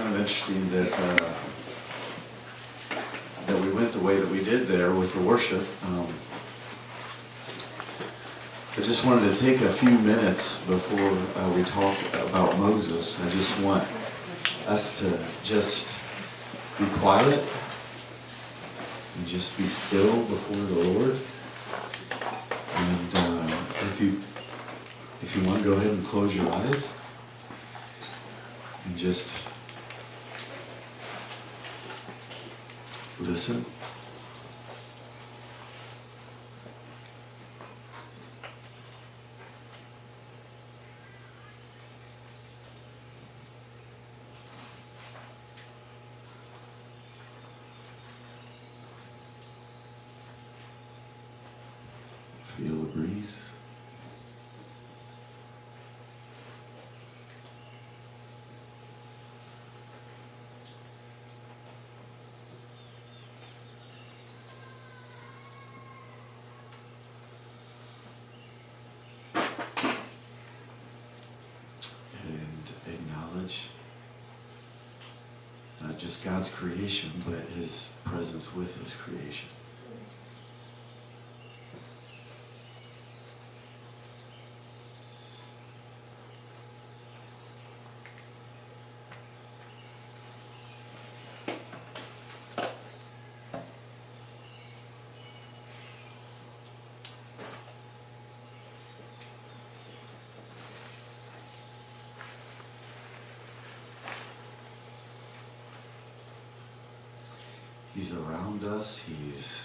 kind of interesting that that we went the way that we did there with the worship. I just wanted to take a few minutes before we talk about Moses. I just want us to just be quiet and just be still before the Lord. And if you want to go ahead and close your eyes and just listen. Feel the breeze. And acknowledge not just God's creation, but His presence with His creation. He's around us, He's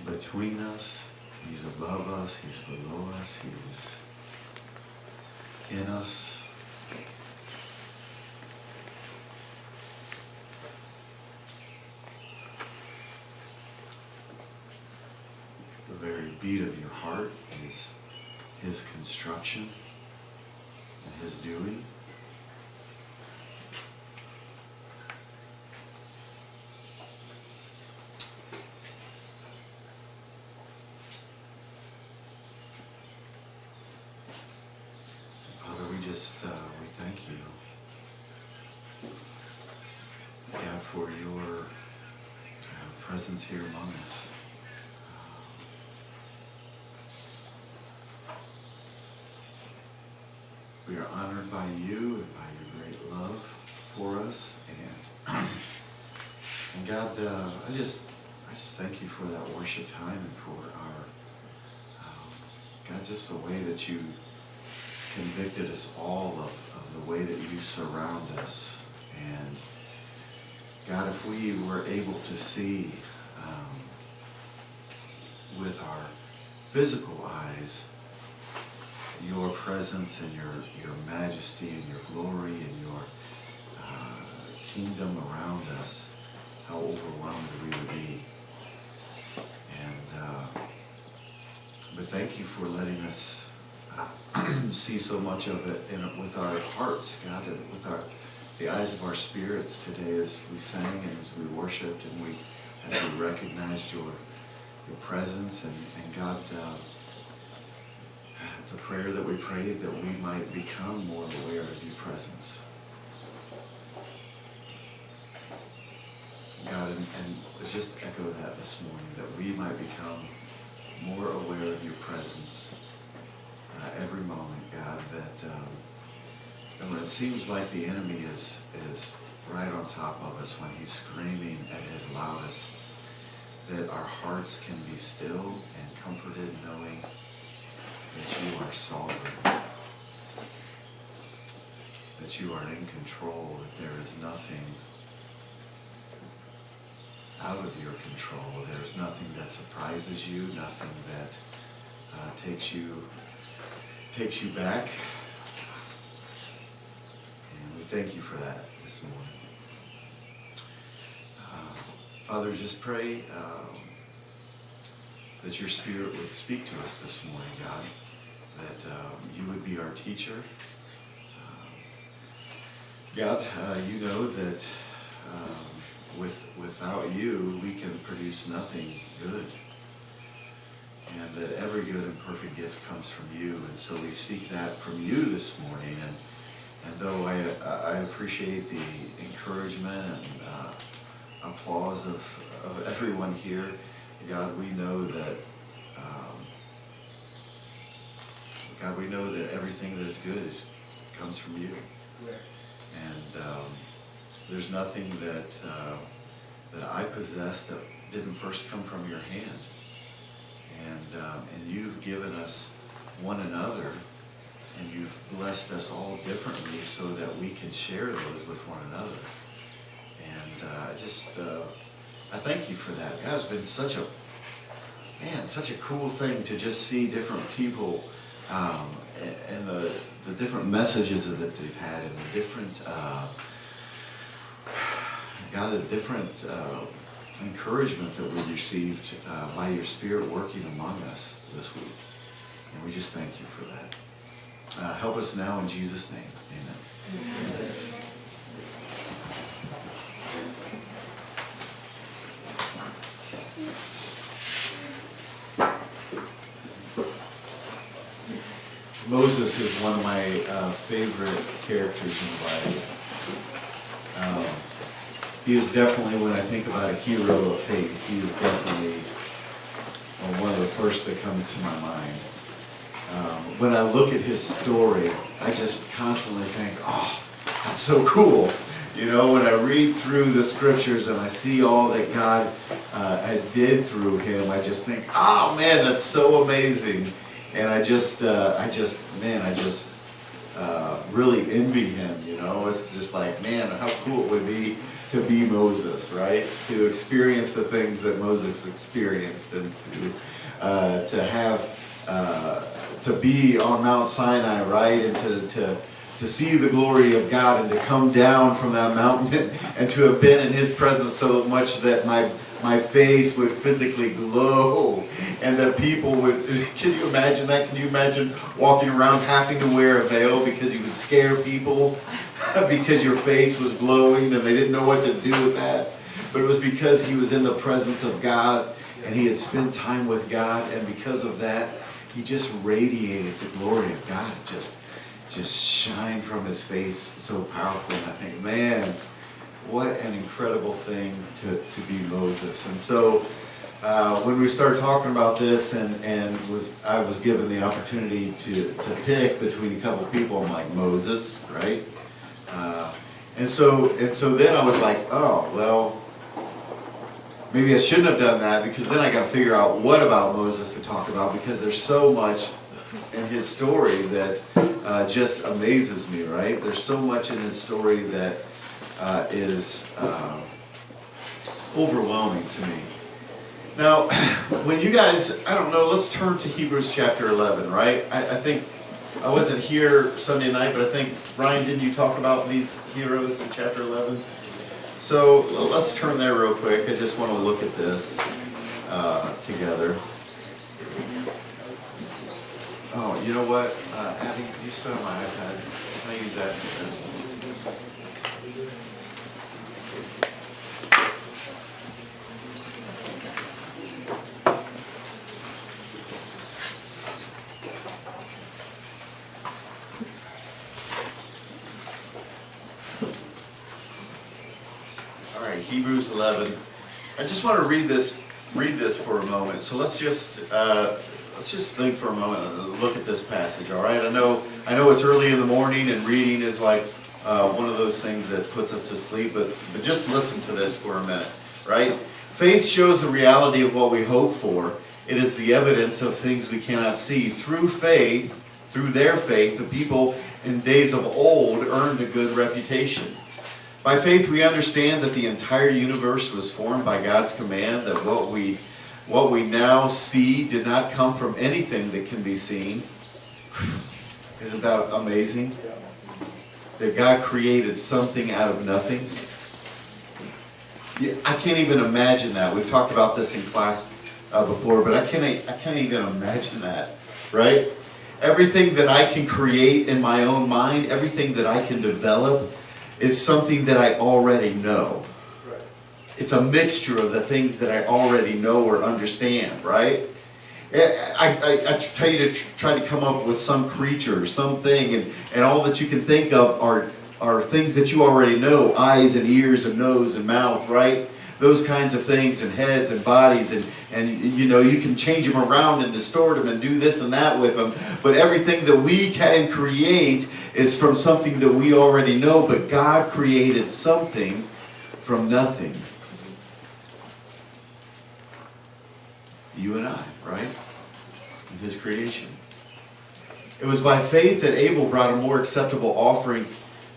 between us, He's above us, He's below us, He's in us. The very beat of your heart is His construction and His doing. We thank you, God, for your presence here among us. We are honored by you and by your great love for us, and God, I just thank you for that worship time and for our God, just the way that you convicted us all of the way that you surround us. And God, if we were able to see with our physical eyes your presence and your majesty and your glory and your kingdom around us, how overwhelmed we would be. And but thank you for letting us see so much of it with our hearts, God, and with the eyes of our spirits today as we sang and as we worshiped and as we recognized your presence and God, the prayer that we prayed that we might become more aware of your presence. God, and just echo that this morning, that we might become more aware of your presence every moment, God, that when it seems like the enemy is right on top of us, when he's screaming at his loudest, that our hearts can be still and comforted knowing that you are sovereign, that you are in control, that there is nothing out of your control. There's nothing that surprises you, nothing that takes you back. And we thank you for that this morning. Father, just pray that your Spirit would speak to us this morning, God, that you would be our teacher. God, you know that without you, we can produce nothing good. And that every good and perfect gift comes from you. And so we seek that from you this morning. And though I appreciate the encouragement and applause of everyone here. God, we know that everything that is good comes from you. And there's nothing that I possess that didn't first come from your hand. And you've given us one another, and you've blessed us all differently so that we can share those with one another. And I thank you for that. God, it's been such a cool thing to just see different people and the different messages that they've had, and the different encouragement that we received by your Spirit working among us this week. And we just thank you for that. Help us now in Jesus' name. Amen. Amen. Moses is one of my favorite characters in the Bible. He is definitely, when I think about a hero of faith, he is definitely one of the first that comes to my mind. When I look at his story, I just constantly think, oh, that's so cool. You know, when I read through the scriptures and I see all that God did through him, I just think, oh man, that's so amazing. And I just really envy him, you know. It's just like, man, how cool it would be to be Moses, right? To experience the things that Moses experienced, and to have to be on Mount Sinai, right? And to see the glory of God, and to come down from that mountain and to have been in his presence so much that my face would physically glow, and that people would, can you imagine that? Can you imagine walking around having to wear a veil because you would scare people because your face was glowing and they didn't know what to do with that? But it was because he was in the presence of God and he had spent time with God, and because of that, he just radiated the glory of God. Just shined from his face so powerfully. And I think, man, what an incredible thing to be Moses. And so when we started talking about this, and I was given the opportunity to pick between a couple people, I'm like, Moses, right? And so then I was like, oh, well, maybe I shouldn't have done that, because then I got to figure out what about Moses to talk about, because there's so much in his story that just amazes me, right? There's so much in his story that is overwhelming to me. Now, when you guys, I don't know, let's turn to Hebrews chapter 11, right? I think, I wasn't here Sunday night, but I think, Brian, didn't you talk about these heroes in chapter 11? So let's turn there real quick. I just want to look at this together. Oh, you know what, Abby, you still have my iPad. Can I use that instead? All right, Hebrews 11. I just want to read this for a moment. So let's just think for a moment and look at this passage, all right? I know it's early in the morning, and reading is like one of those things that puts us to sleep, but just listen to this for a minute, right? Faith shows the reality of what we hope for. It is the evidence of things we cannot see. Through faith, through their faith, the people in days of old earned a good reputation. By faith, we understand that the entire universe was formed by God's command, that what we now see did not come from anything that can be seen. Isn't that amazing? That God created something out of nothing. Yeah, I can't even imagine that. We've talked about this in class before, but I can't even imagine that, right? Everything that I can create in my own mind, everything that I can develop, is something that I already know. It's a mixture of the things that I already know or understand, right? I tell you to try to come up with some creature, something, and all that you can think of are are things that you already know, eyes and ears and nose and mouth, right? Those kinds of things, and heads and bodies, and you know, you can change them around and distort them and do this and that with them. But everything that we can create is from something that we already know. But God created something from nothing. You and I, right? In His creation. It was by faith that Abel brought a more acceptable offering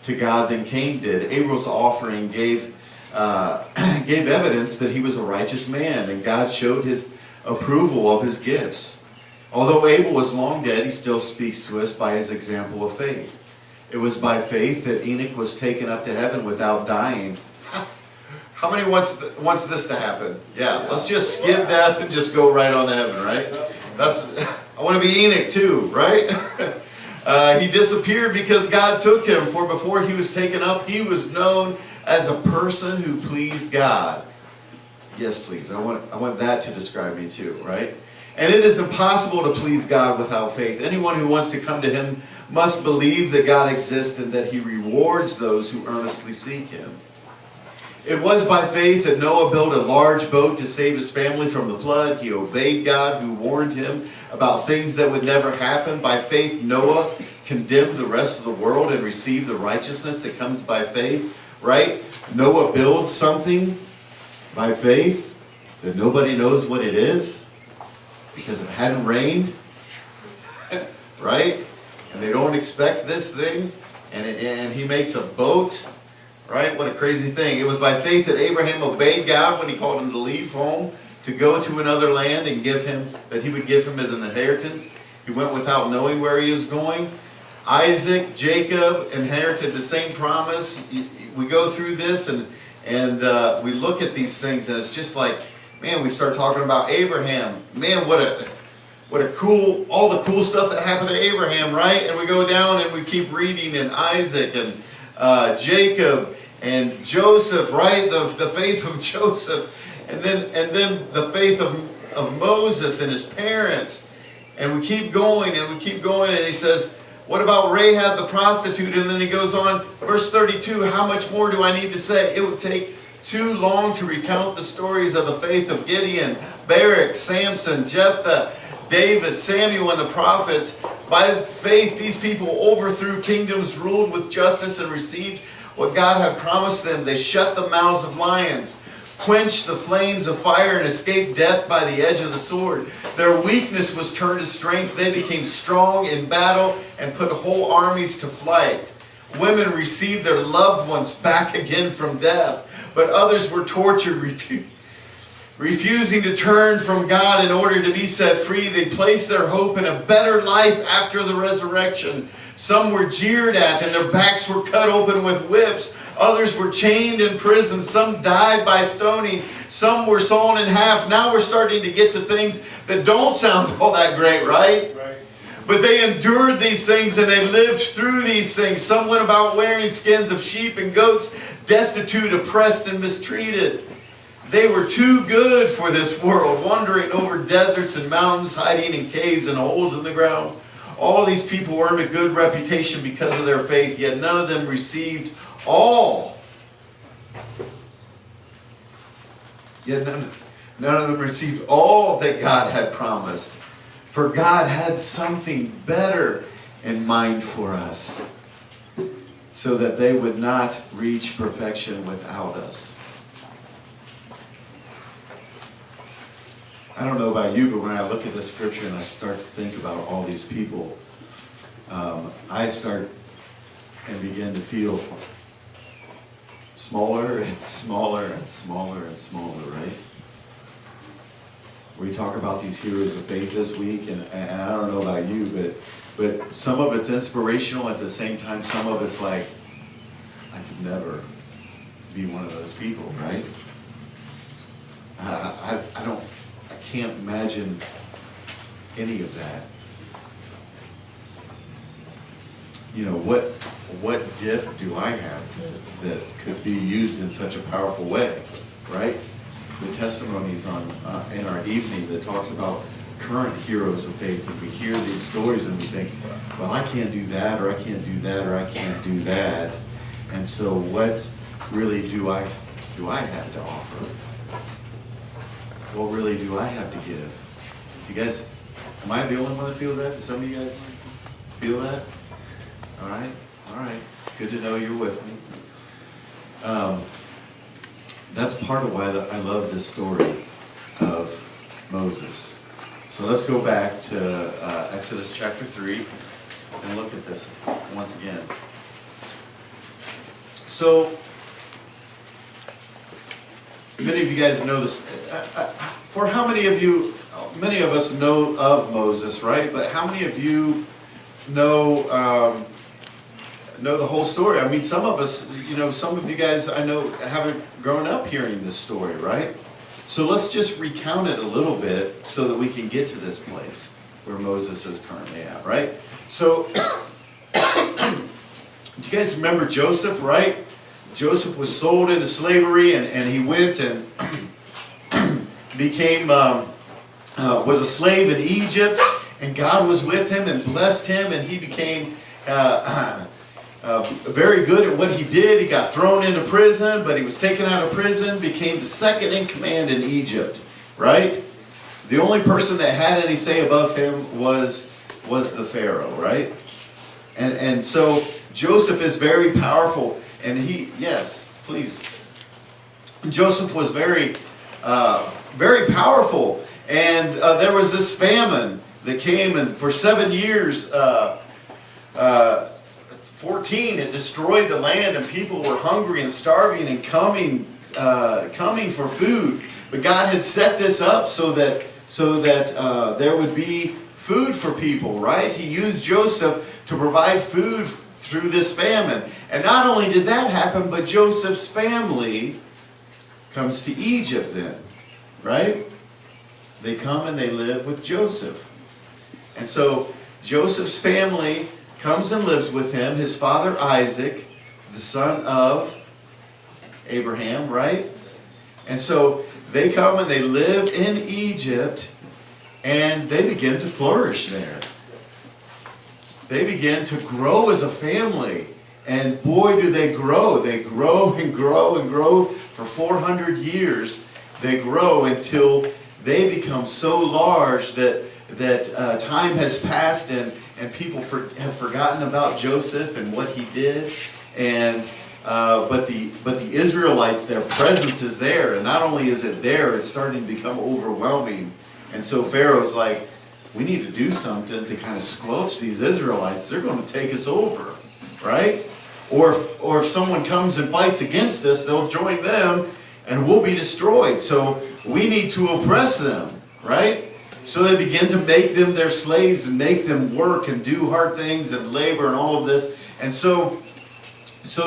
to God than Cain did. Abel's offering gave evidence that he was a righteous man, and God showed His approval of his gifts. Although Abel was long dead, he still speaks to us by his example of faith. It was by faith that Enoch was taken up to heaven without dying. How many wants this to happen? Yeah, let's just skip death and just go right on to heaven, right? I want to be Enoch too, right? He disappeared because God took him, for before he was taken up, he was known as a person who pleased God. Yes, please. I want that to describe me too, right? And it is impossible to please God without faith. Anyone who wants to come to Him must believe that God exists and that He rewards those who earnestly seek Him. It was by faith that Noah built a large boat to save his family from the flood. He obeyed God, who warned him about things that would never happen. By faith, Noah condemned the rest of the world and received the righteousness that comes by faith. Right? Noah builds something by faith that nobody knows what it is because it hadn't rained. Right? And they don't expect this thing. And he makes a boat. Right? What a crazy thing. It was by faith that Abraham obeyed God when He called him to leave home, to go to another land and that He would give him as an inheritance. He went without knowing where he was going. Isaac, Jacob inherited the same promise. We go through this and we look at these things, and it's just like, man, we start talking about Abraham. Man, what a cool, all the cool stuff that happened to Abraham, right? And we go down and we keep reading, and Isaac and Jacob and Joseph, right? The faith of Joseph, and then the faith of Moses and his parents. And we keep going and we keep going, and he says, what about Rahab the prostitute? And then he goes on, verse 32, how much more do I need to say? It would take too long to recount the stories of the faith of Gideon, Barak, Samson, Jephthah, David, Samuel, and the prophets. By faith, these people overthrew kingdoms, ruled with justice, and received what God had promised them. They shut the mouths of lions, quenched the flames of fire, and escaped death by the edge of the sword. Their weakness was turned to strength. They became strong in battle and put whole armies to flight. Women received their loved ones back again from death, but others were tortured, refusing to turn from God in order to be set free. They placed their hope in a better life after the resurrection. Some were jeered at and their backs were cut open with whips. Others were chained in prison. Some died by stoning. Some were sawn in half. Now we're starting to get to things that don't sound all that great, right? Right. But they endured these things and they lived through these things. Some went about wearing skins of sheep and goats, destitute, oppressed, and mistreated. They were too good for this world, wandering over deserts and mountains, hiding in caves and holes in the ground. All these people earned a good reputation because of their faith, yet none of them received all. Yet none of them received all that God had promised. For God had something better in mind for us, so that they would not reach perfection without us. I don't know about you, but when I look at the scripture and I start to think about all these people, I start and begin to feel smaller and smaller and smaller and smaller, right? We talk about these heroes of faith this week, and I don't know about you, but some of it's inspirational. At the same time, some of it's like, I could never be one of those people, right? I can't imagine any of that. You know, what gift do I have that could be used in such a powerful way, right? The testimonies in our evening that talks about current heroes of faith, and we hear these stories and we think, well, I can't do that, or I can't do that, or I can't do that. And so what really do I have to offer? What really do I have to give? You guys, am I the only one that feel that? Do some of you guys feel that? All right. Good to know you're with me. That's part of why I love this story of Moses. So let's go back to Exodus chapter 3 and look at this once again. So, many of you guys know this. For how many of you, many of us know of Moses, right? But how many of you know the whole story? I mean, some of us, some of you guys I know haven't grown up hearing this story, right? So let's just recount it a little bit so that we can get to this place where Moses is currently at, right? So, do you guys remember Joseph, right? Joseph was sold into slavery, and he went and became, was a slave in Egypt, and God was with him and blessed him, and he became very good at what he did. He got thrown into prison, but he was taken out of prison, became the second in command in Egypt, right? The only person that had any say above him was the Pharaoh, right? And so Joseph is very powerful, and yes, please. Joseph was very powerful, and there was this famine that came, and for 7 years, 14, it destroyed the land, and people were hungry and starving and coming for food. But God had set this up so that there would be food for people, right? He used Joseph to provide food through this famine. And not only did that happen, but Joseph's family comes to Egypt then, right? They come and they live with Joseph. And so Joseph's family comes and lives with him, his father Isaac, the son of Abraham, right? And so they come and they live in Egypt, and they begin to flourish there. They begin to grow as a family, and boy do they grow. They grow and grow and grow for 400 years. They grow until they become so large that time has passed, and people have forgotten about Joseph and what he did. And but the Israelites, their presence is there, and not only is it there, it's starting to become overwhelming. And so Pharaoh's like, we need to do something to kind of squelch these Israelites. They're going to take us over, right? Or if someone comes and fights against us, they'll join them, and we'll be destroyed. So we need to oppress them, right? So they begin to make them their slaves and make them work and do hard things and labor and all of this. And so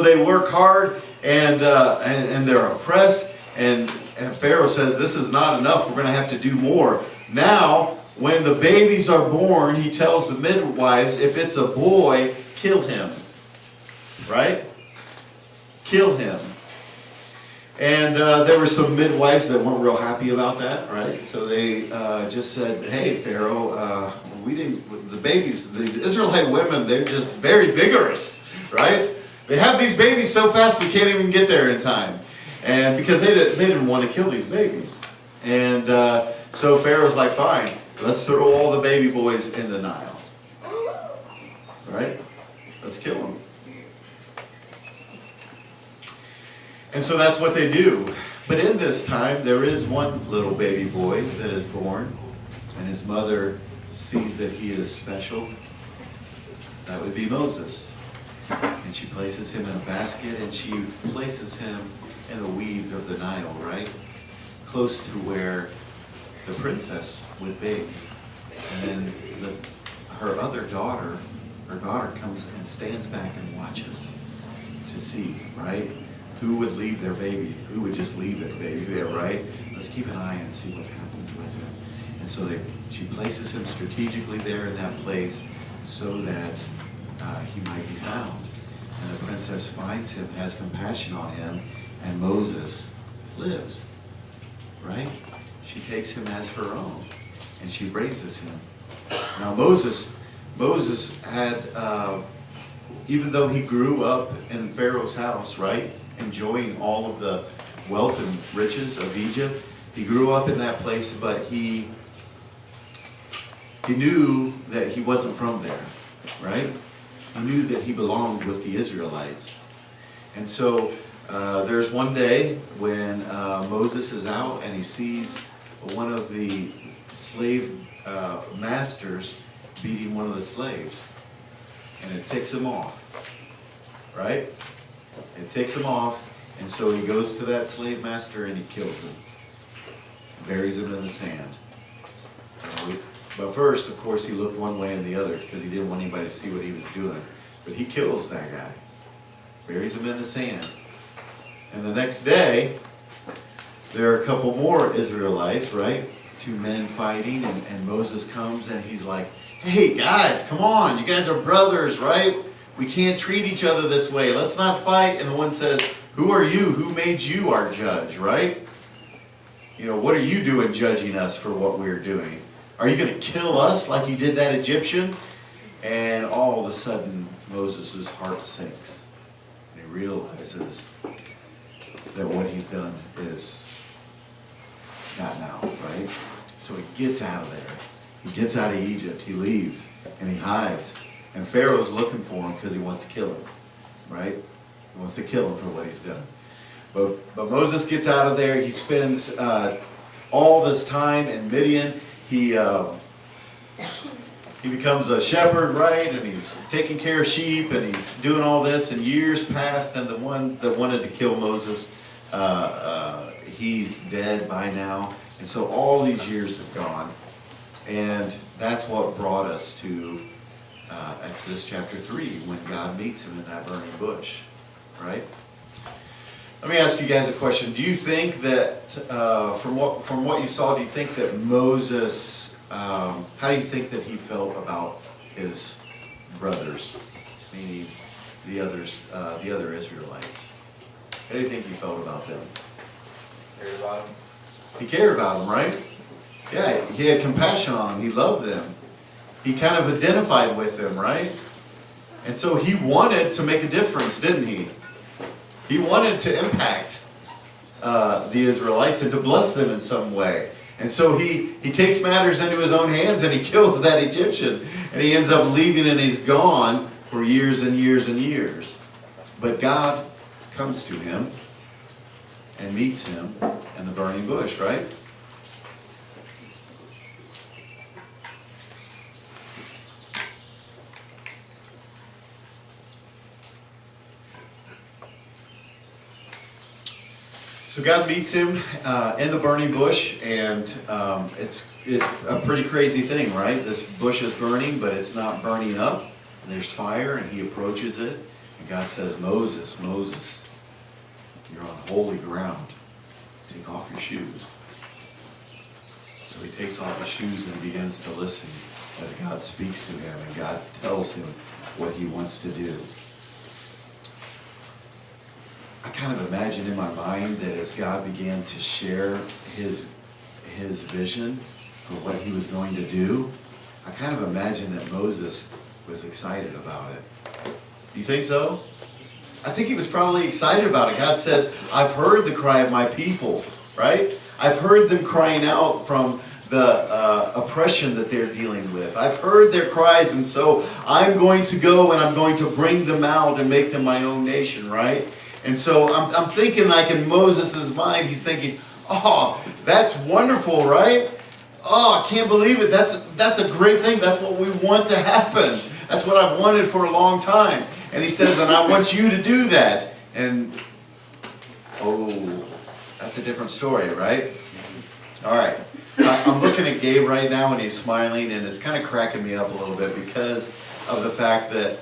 they work hard, and they're oppressed. And Pharaoh says, this is not enough. We're going to have to do more. Now, when the babies are born, he tells the midwives, if it's a boy, kill him. Right? Kill him. And there were some midwives that weren't real happy about that, right? So they just said, hey, Pharaoh, the babies, these Israelite women, they're just very vigorous, right? They have these babies so fast we can't even get there in time. And because they didn't want to kill these babies. And so Pharaoh's like, fine, let's throw all the baby boys in the Nile. Right? Let's kill them. And so that's what they do. But in this time, there is one little baby boy that is born, and his mother sees that he is special. That would be Moses. And she places him in a basket, and she places him in the weeds of the Nile, right? Close to where the princess would be. And then her daughter comes and stands back and watches to see, right? Who would leave their baby? Who would just leave their baby there, right? Let's keep an eye and see what happens with him. And so she places him strategically there in that place so that he might be found. And the princess finds him, has compassion on him, and Moses lives, right? She takes him as her own, and she raises him. Now Moses had even though he grew up in Pharaoh's house, right, enjoying all of the wealth and riches of Egypt, he grew up in that place, but he knew that he wasn't from there, right? He knew that he belonged with the Israelites. And so there's one day when Moses is out and he sees one of the slave masters beating one of the slaves. And it ticks him off, right? It ticks him off, and so he goes to that slave master and he kills him. Buries him in the sand. But first, of course, he looked one way and the other because he didn't want anybody to see what he was doing. But he kills that guy. Buries him in the sand. And the next day, there are a couple more Israelites, right? Two men fighting, and Moses comes and he's like, hey guys, come on, you guys are brothers, right? We can't treat each other this way. Let's not fight. And the one says, who are you? Who made you our judge, right? You know, what are you doing judging us for what we're doing? Are you going to kill us like you did that Egyptian? And all of a sudden, Moses' heart sinks. And he realizes that what he's done is not now, right? So he gets out of there. He gets out of Egypt. He leaves. And he hides. And Pharaoh's looking for him because he wants to kill him, right? He wants to kill him for what he's done. But Moses gets out of there. He spends all this time in Midian. He becomes a shepherd, right? And he's taking care of sheep, and he's doing all this. And years passed, and the one that wanted to kill Moses, he's dead by now. And so all these years have gone. And that's what brought us to Exodus chapter 3, when God meets him in that burning bush, right? Let me ask you guys a question. Do you think that, from what you saw, do you think that Moses, how do you think that he felt about his brothers, meaning the other Israelites? How do you think he felt about them? Cared about them. He cared about them, right? Yeah, he had compassion on them. He loved them. He kind of identified with them, right? And so he wanted to make a difference, didn't he? He wanted to impact the Israelites and to bless them in some way. And so he takes matters into his own hands and he kills that Egyptian. And he ends up leaving and he's gone for years and years and years. But God comes to him and meets him in the burning bush, right? So God meets him in the burning bush, and it's a pretty crazy thing, right? This bush is burning, but it's not burning up. And there's fire, and he approaches it, and God says, Moses, Moses, you're on holy ground. Take off your shoes. So he takes off his shoes and begins to listen as God speaks to him, and God tells him what he wants to do. I kind of imagine in my mind that as God began to share his vision for what he was going to do, I kind of imagine that Moses was excited about it. Do you think so? I think he was probably excited about it. God says, I've heard the cry of my people, right? I've heard them crying out from the oppression that they're dealing with. I've heard their cries, and so I'm going to go and I'm going to bring them out and make them my own nation, right? And so I'm thinking, like in Moses' mind, he's thinking, oh, that's wonderful, right? Oh, I can't believe it. That's a great thing. That's what we want to happen. That's what I've wanted for a long time. And he says, and I want you to do that. And, oh, that's a different story, right? All right. I'm looking at Gabe right now, and he's smiling, and it's kind of cracking me up a little bit because of the fact that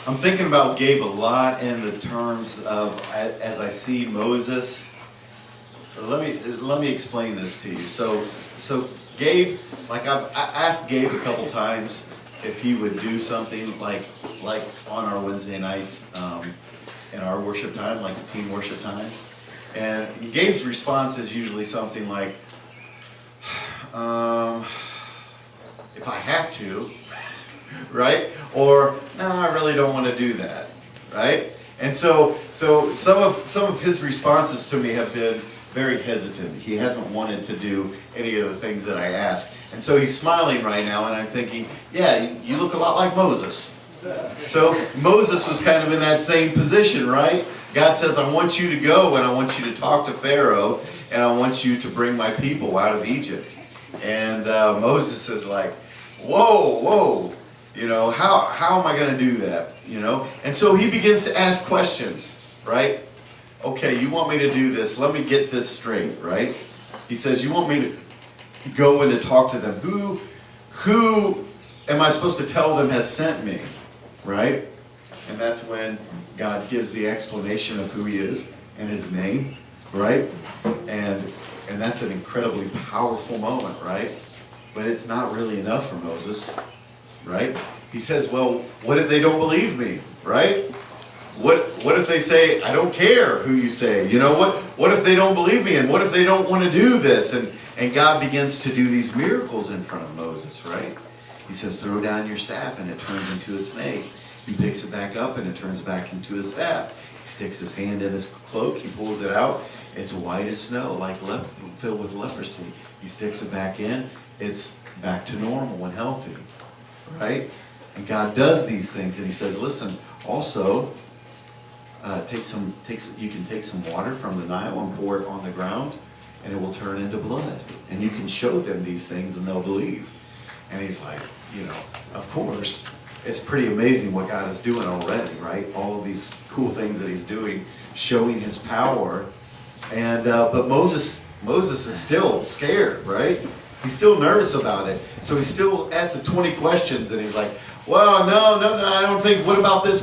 I'm thinking about Gabe a lot in the terms of, as I see Moses. Let me explain this to you. So Gabe, like I asked Gabe a couple times if he would do something like on our Wednesday nights in our worship time, like the teen worship time. And Gabe's response is usually something like, if I have to, right? Or, no, I really don't want to do that, right? And so some of his responses to me have been very hesitant. He hasn't wanted to do any of the things that I ask. And so he's smiling right now, and I'm thinking, yeah, you look a lot like Moses. So Moses was kind of in that same position, right? God says, I want you to go, and I want you to talk to Pharaoh, and I want you to bring my people out of Egypt. And Moses is like, whoa, how am I going to do that? And so he begins to ask questions, right? Okay, you want me to do this. Let me get this straight, right? He says, you want me to go and to talk to them. Who am I supposed to tell them has sent me, right? And that's when God gives the explanation of who he is and his name, right? And that's an incredibly powerful moment, right? But it's not really enough for Moses, right? He says, well, what if they don't believe me, right? What if they say, I don't care who you say? What if they don't believe me? And what if they don't want to do this? And God begins to do these miracles in front of Moses, right? He says, throw down your staff, and it turns into a snake. He picks it back up, and it turns back into a staff. He sticks his hand in his cloak. He pulls it out. It's white as snow, like filled with leprosy. He sticks it back in. It's back to normal and healthy, right? And God does these things, and he says, listen, also, you can take some water from the Nile and pour it on the ground, and it will turn into blood. And you can show them these things, and they'll believe. And he's like, of course, it's pretty amazing what God is doing already, right? All of these cool things that he's doing, showing his power. And but Moses is still scared, right? He's still nervous about it. So he's still at the 20 questions, and he's like, well, no, I don't think, what about this?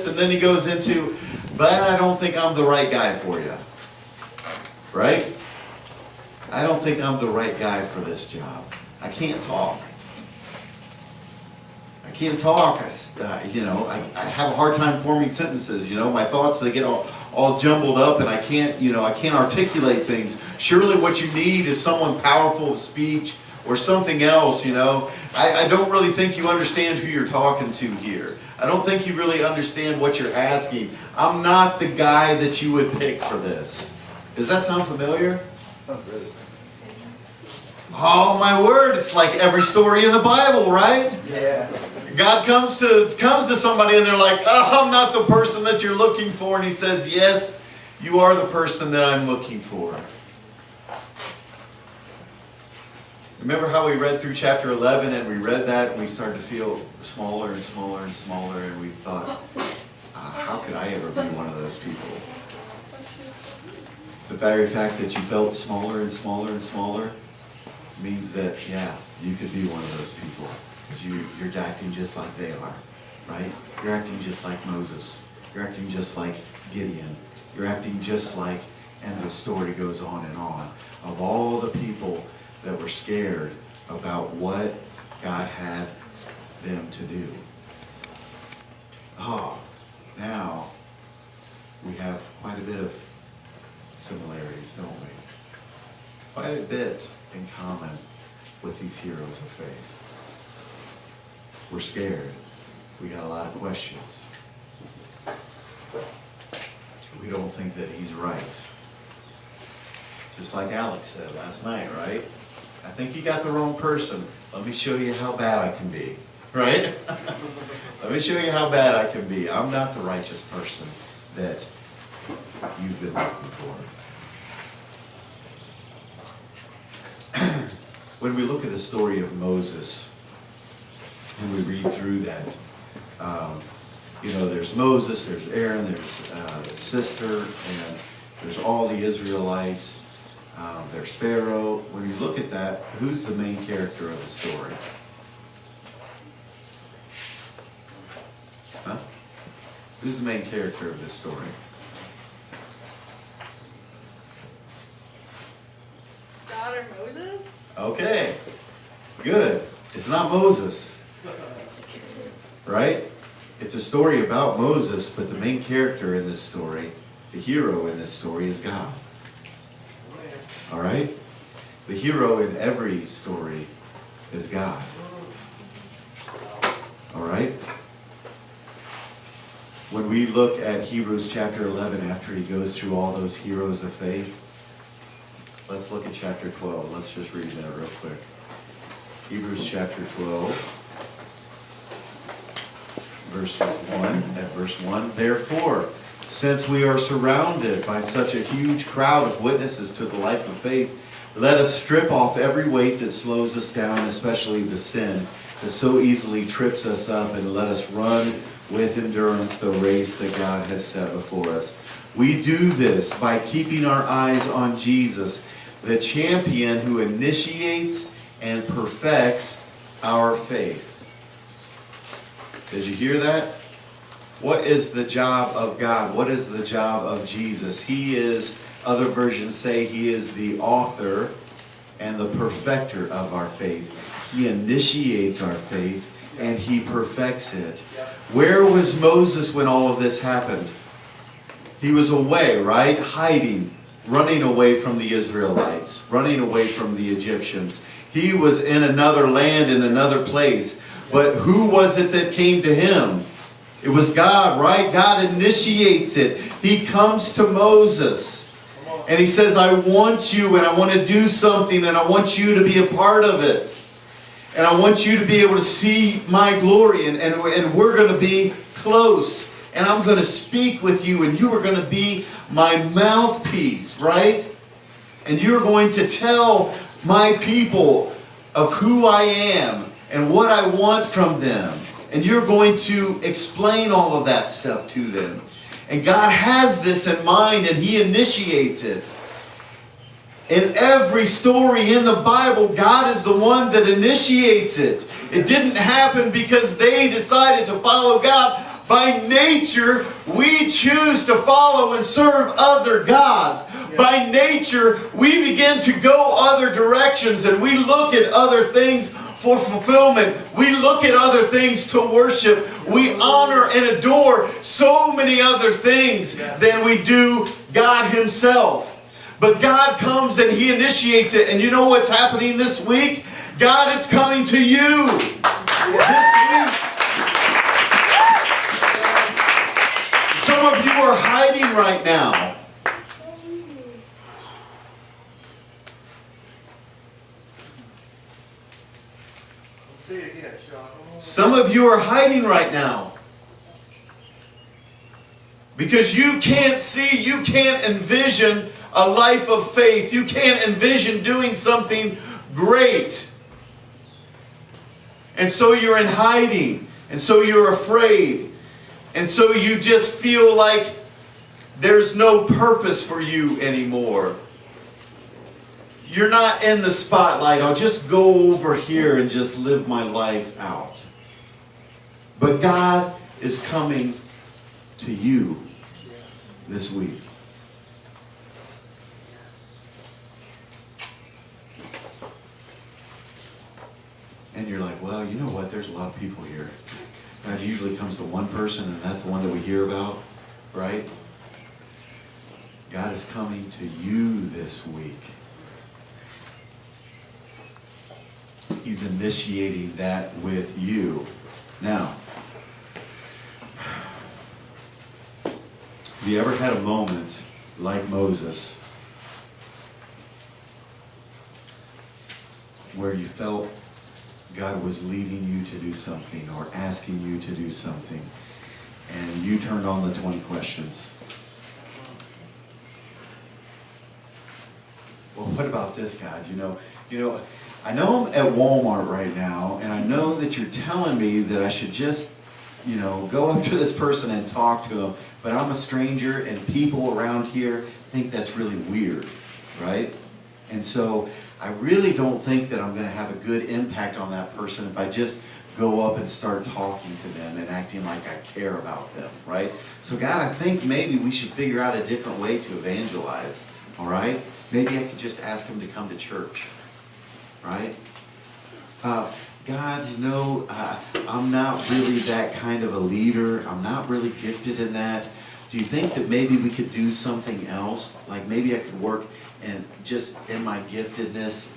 And then he goes into, but I don't think I'm the right guy for you, right? I don't think I'm the right guy for this job. I can't talk. I have a hard time forming sentences. My thoughts, they get all jumbled up, and I can't articulate things. Surely what you need is someone powerful of speech or something else, I don't really think you understand who you're talking to here. I don't think you really understand what you're asking. I'm not the guy that you would pick for this. Does that sound familiar? Not really. Oh my word, it's like every story in the Bible, right? Yeah. God comes to somebody, and they're like, oh, I'm not the person that you're looking for. And he says, yes, you are the person that I'm looking for. Remember how we read through chapter 11, and we read that, and we started to feel smaller and smaller and smaller, and we thought, how could I ever be one of those people? The very fact that you felt smaller and smaller and smaller means that, yeah, you could be one of those people. Because you're acting just like they are, right? You're acting just like Moses. You're acting just like Gideon. You're acting just like, and the story goes on and on, of all the people that were scared about what God had them to do. Now we have quite a bit of similarities, don't we? Quite a bit in common with these heroes of faith. We're scared. We got a lot of questions. We don't think that he's right. Just like Alex said last night, right? I think you got the wrong person. Let me show you how bad I can be, right? Let me show you how bad I can be. I'm not the righteous person that you've been looking for. When we look at the story of Moses, and we read through that, there's Moses, there's Aaron, there's his sister, and there's all the Israelites, there's Pharaoh. When you look at that, who's the main character of the story? Huh? Who's the main character of this story? God or Moses? Okay, good. It's not Moses. Right? It's a story about Moses, but the main character in this story, the hero in this story, is God. All right? The hero in every story is God. All right? When we look at Hebrews chapter 11, after he goes through all those heroes of faith, let's look at chapter 12. Let's just read that real quick. Hebrews chapter 12. Verse 1, therefore, since we are surrounded by such a huge crowd of witnesses to the life of faith, let us strip off every weight that slows us down, especially the sin that so easily trips us up, and let us run with endurance the race that God has set before us. We do this by keeping our eyes on Jesus, the champion who initiates and perfects our faith. Did you hear that? What is the job of God? What is the job of Jesus? He is, other versions say, he is the author and the perfecter of our faith. He initiates our faith and he perfects it. Where was Moses when all of this happened? He was away, right? Hiding, running away from the Israelites, running away from the Egyptians. He was in another land, in another place. But who was it that came to him? It was God, right? God initiates it. He comes to Moses. And he says, I want you, and I want to do something, and I want you to be a part of it. And I want you to be able to see my glory. And we're going to be close. And I'm going to speak with you, and you are going to be my mouthpiece, right? And you're going to tell my people of who I am and what I want from them. And you're going to explain all of that stuff to them. And God has this in mind, and he initiates it. In every story in the Bible, God is the one that initiates it. It didn't happen because they decided to follow God. By nature, we choose to follow and serve other gods. By nature, we begin to go other directions, and we look at other things for fulfillment. We look at other things to worship. We honor and adore so many other things than we do God himself. But God comes and he initiates it. And you know what's happening this week? God is coming to you this week. Some of you are hiding right now. Say it again, Shawn. Some of you are hiding right now. Because you can't see, you can't envision a life of faith. You can't envision doing something great. And so you're in hiding. And so you're afraid. And so you just feel like there's no purpose for you anymore. You're not in the spotlight. I'll just go over here and just live my life out. But God is coming to you this week. And you're like, well, you know what? There's a lot of people here. God usually comes to one person, and that's the one that we hear about, right? God is coming to you this week. He's initiating that with you. Now, have you ever had a moment like Moses where you felt God was leading you to do something or asking you to do something, and you turned on the 20 questions? Well, what about this, God? You know, I know I'm at Walmart right now, and I know that you're telling me that I should just, go up to this person and talk to him, but I'm a stranger, and people around here think that's really weird, right? And so I really don't think that I'm going to have a good impact on that person if I just go up and start talking to them and acting like I care about them, right? So God, I think maybe we should figure out a different way to evangelize, all right? Maybe I could just ask them to come to church. Right? God, I'm not really that kind of a leader. I'm not really gifted in that. Do you think that maybe we could do something else? Like maybe I could work and just in my giftedness,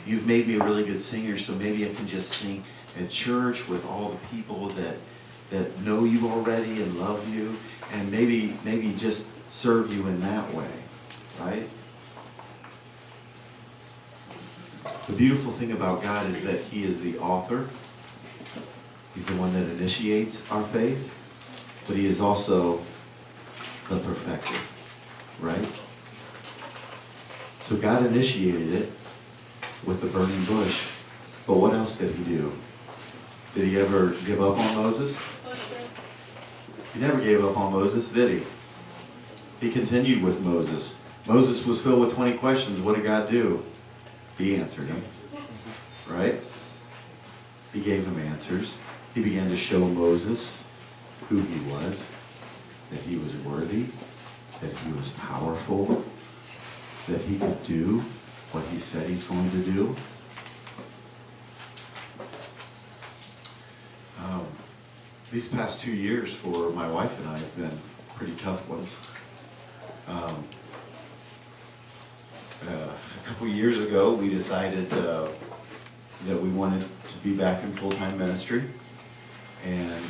you've made me a really good singer, so maybe I can just sing at church with all the people that know you already and love you, and maybe just serve you in that way, right? The beautiful thing about God is that He is the author. He's the one that initiates our faith, but He is also the perfecter, right? So God initiated it with the burning bush, but what else did He do? Did He ever give up on Moses? He never gave up on Moses, did He? He continued with Moses. Moses was filled with 20 questions. What did God do? He answered them, right? He gave him answers. He began to show Moses who he was, that he was worthy, that he was powerful, that he could do what he said he's going to do. These past 2 years for my wife and I have been pretty tough ones. A couple years ago, we decided that we wanted to be back in full-time ministry, and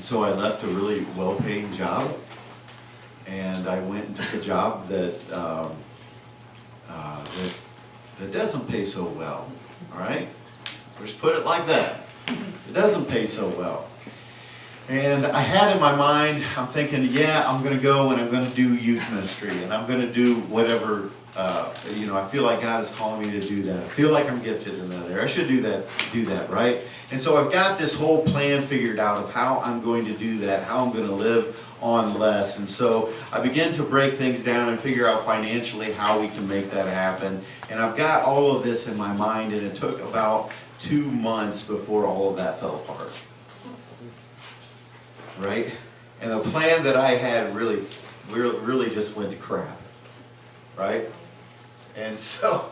so I left a really well-paying job, and I went and took a job that doesn't pay so well. All right, just put it like that. It doesn't pay so well. And I had in my mind, I'm thinking, yeah, I'm going to go and I'm going to do youth ministry, and I'm going to do whatever, I feel like God is calling me to do that. I feel like I'm gifted in that area. I should do that, right? And so I've got this whole plan figured out of how I'm going to do that, how I'm going to live on less. And so I began to break things down and figure out financially how we can make that happen. And I've got all of this in my mind, and it took about 2 months before all of that fell apart. Right? And the plan that I had really just went to crap. Right? And so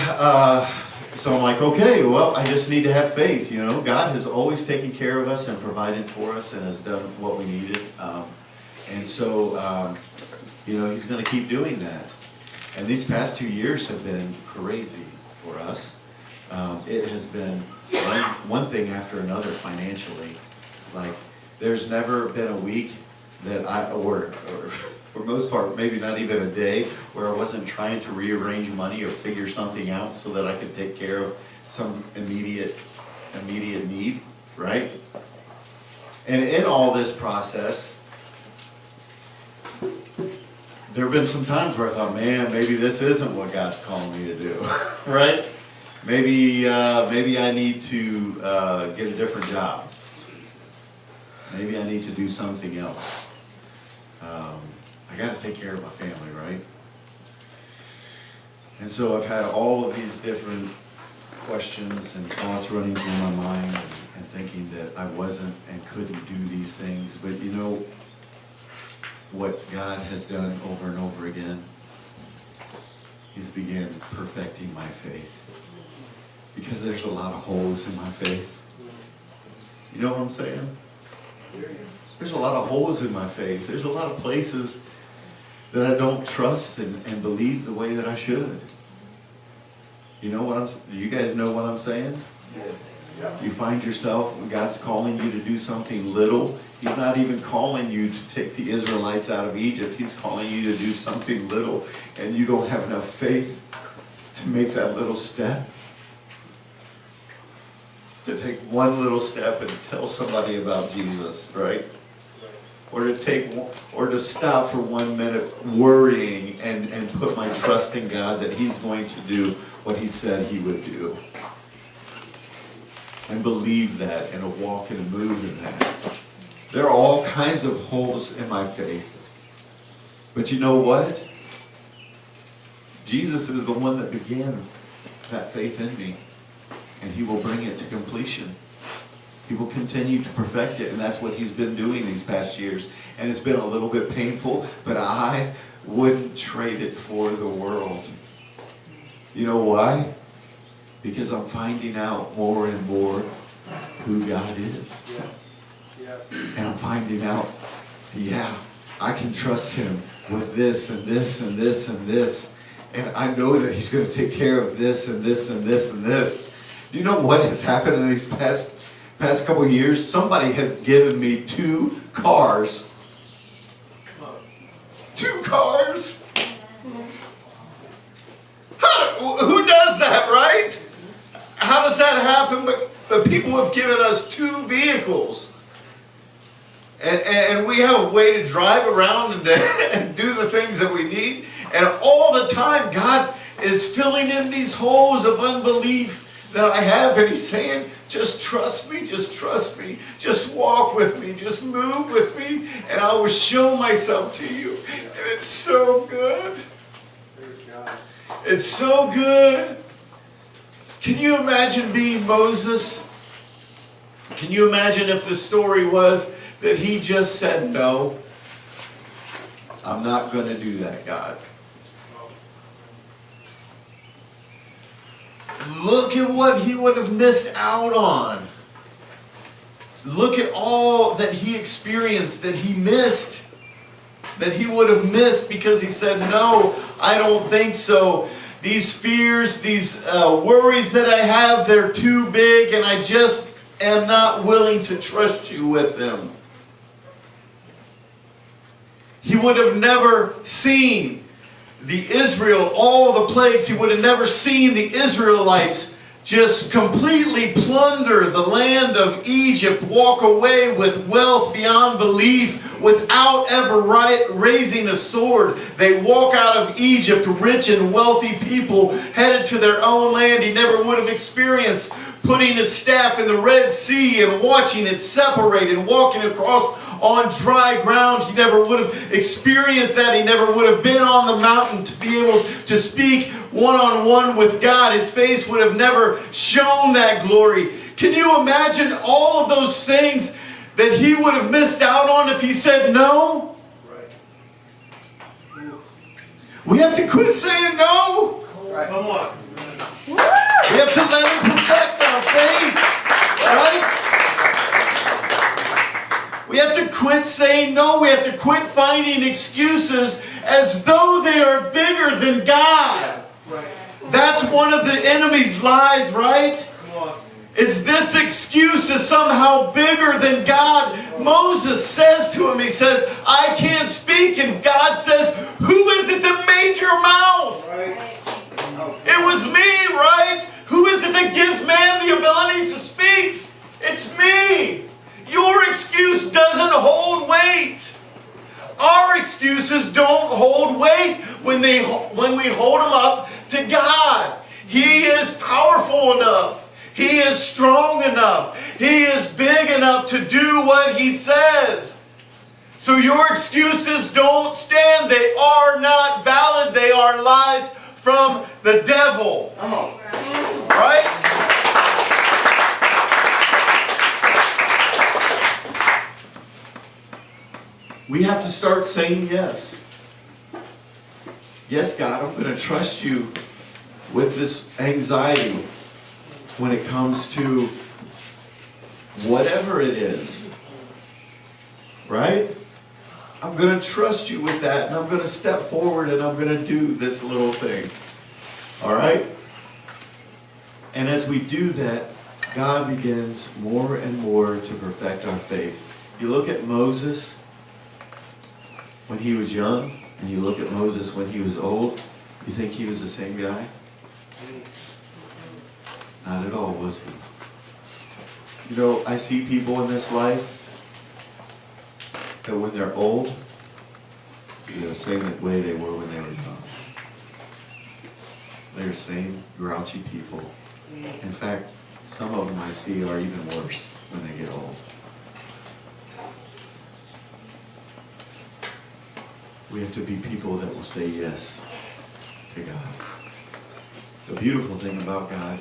I'm like, okay, well, I just need to have faith. God has always taken care of us and provided for us and has done what we needed. He's going to keep doing that. And these past 2 years have been crazy for us. It has been one thing after another financially. Like, there's never been a week that or for the most part, maybe not even a day, where I wasn't trying to rearrange money or figure something out so that I could take care of some immediate need, right? And in all this process, there have been some times where I thought, man, maybe this isn't what God's calling me to do, right? Maybe I need to get a different job. Maybe I need to do something else. I got to take care of my family, right? And so I've had all of these different questions and thoughts running through my mind, and thinking that I wasn't and couldn't do these things. But you know what God has done over and over again? He's began perfecting my faith. Because there's a lot of holes in my faith. You know what I'm saying? There's a lot of holes in my faith. There's a lot of places that I don't trust and believe the way that I should. You guys know what I'm saying? Yeah. You find yourself, when God's calling you to do something little, He's not even calling you to take the Israelites out of Egypt. He's calling you to do something little, and you don't have enough faith to make that little step. To take one little step and tell somebody about Jesus, right? Or to stop for 1 minute worrying and put my trust in God that He's going to do what He said He would do. And believe that and walk and move in that. There are all kinds of holes in my faith. But you know what? Jesus is the one that began that faith in me. And He will bring it to completion. He will continue to perfect it, and that's what He's been doing these past years. And it's been a little bit painful, but I wouldn't trade it for the world. You know why? Because I'm finding out more and more who God is. Yes. And I'm finding out, yeah, I can trust Him with this and this and this and this. And I know that He's going to take care of this and this and this and this. Do you know what has happened in these past couple of years? Somebody has given me 2 cars. 2 cars? Who does that, right? How does that happen? But people have given us 2 vehicles. And we have a way to drive around and do the things that we need. And all the time, God is filling in these holes of unbelief that I have. And He's saying, just trust me, just walk with me, just move with me, and I will show myself to you. And it's so good. It's so good. Can you imagine being Moses? Can you imagine if the story was that he just said, no, I'm not going to do that, God. Look at what he would have missed out on. Look at all that he experienced, that he missed. That he would have missed because he said, no, I don't think so. These fears, these worries that I have, they're too big, and I just am not willing to trust you with them. He would have never seen all the plagues. He would have never seen the Israelites just completely plunder the land of Egypt, walk away with wealth beyond belief without ever raising a sword. They walk out of Egypt, rich and wealthy people, headed to their own land. He never would have experienced putting his staff in the Red Sea and watching it separate and walking across on dry ground. He never would have experienced that. He never would have been on the mountain to be able to speak one-on-one with God. His face would have never shown that glory. Can you imagine all of those things that he would have missed out on if he said no? Right. We have to quit saying no. Right. Come on. We have to let him perfect our faith. Right? We have to quit saying no. We have to quit finding excuses as though they are bigger than God. Right. That's one of the enemy's lies, right? Come on. Is this excuse is somehow bigger than God. Moses says to him, he says, I can't speak. And God says, who is it that made your mouth? Right. It was me, right? Who is it that gives man the ability to speak? It's me. Your excuse doesn't hold weight. Our excuses don't hold weight when we hold them up to God. He is powerful enough. He is strong enough. He is big enough to do what He says. So your excuses don't stand. They are not valid. They are lies from the devil. Come on. Right? We have to start saying yes. Yes, God, I'm going to trust you with this anxiety when it comes to whatever it is. Right? I'm going to trust you with that, and I'm going to step forward and I'm going to do this little thing. All right? And as we do that, God begins more and more to perfect our faith. You look at Moses when he was young, and you look at Moses when he was old, you think he was the same guy? Not at all, was he? You know, I see people in this life that when they're old, they're the same way they were when they were young. They're the same grouchy people. In fact, some of them I see are even worse when they get old. We have to be people that will say yes to God. The beautiful thing about God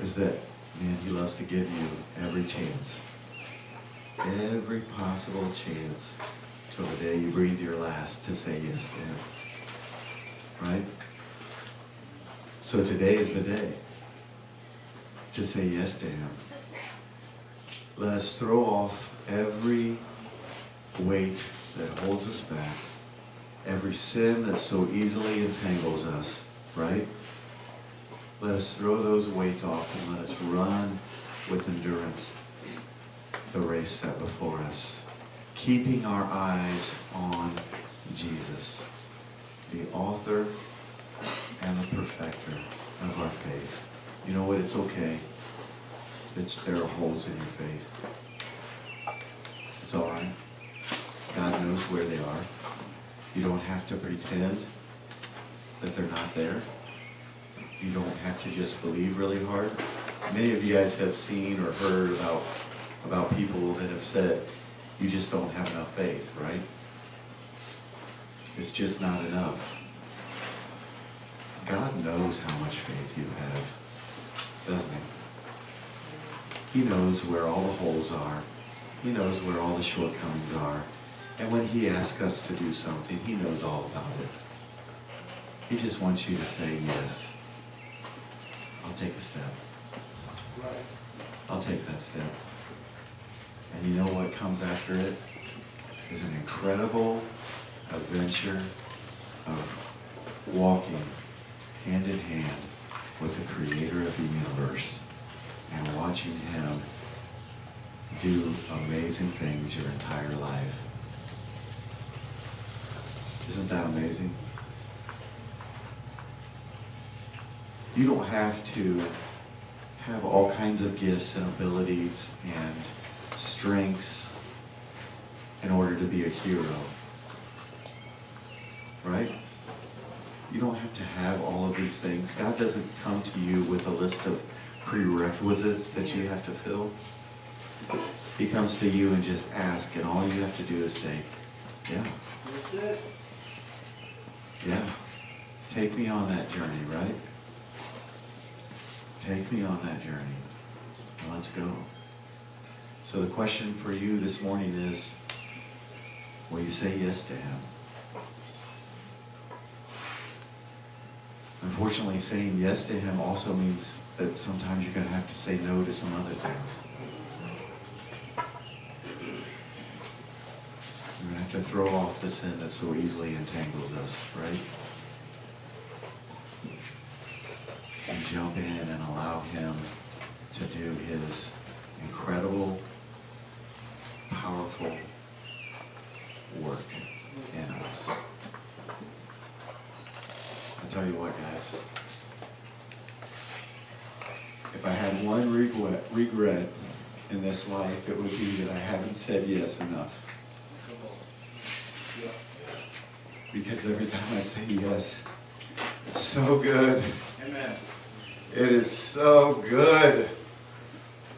is that, man, He loves to give you every chance. Every possible chance till the day you breathe your last to say yes to Him. Right? So today is the day to say yes to Him. Let us throw off every weight that holds us back, every sin that so easily entangles us, right? Let us throw those weights off and let us run with endurance the race set before us, keeping our eyes on Jesus, the author and the perfecter of our faith. You know what? It's okay that there are holes in your faith. It's all right. God knows where they are. You don't have to pretend that they're not there. You don't have to just believe really hard. Many of you guys have seen or heard about people that have said, you just don't have enough faith, right? It's just not enough. God knows how much faith you have, doesn't he? He knows where all the holes are. He knows where all the shortcomings are. And when he asks us to do something, he knows all about it. He just wants you to say, yes, I'll take a step. Right. I'll take that step. And you know what comes after it? Is an incredible adventure of walking hand in hand with the creator of the universe and watching him do amazing things your entire life. Isn't that amazing? You don't have to have all kinds of gifts and abilities and strengths in order to be a hero. Right? You don't have to have all of these things. God doesn't come to you with a list of prerequisites that you have to fill. He comes to you and just asks, and all you have to do is say, yeah. That's it. Yeah. Take me on that journey, right? Take me on that journey. Now let's go. So the question for you this morning is, will you say yes to him? Unfortunately, saying yes to him also means that sometimes you're going to have to say no to some other things. You're going to have to throw off the sin that so easily entangles us, right? And jump in and allow him to do his incredible, powerful work in us. I tell you what, guys, if I had one regret in this life, it would be that I haven't said yes enough. Because every time I say yes, it's so good. Amen. It is so good.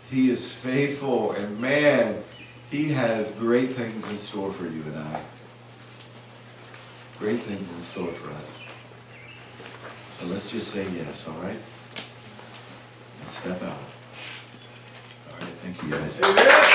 He is faithful, and man, he has great things in store for you and I. Great things in store for us. So let's just say yes, all right? And step out. All right, thank you guys. Amen.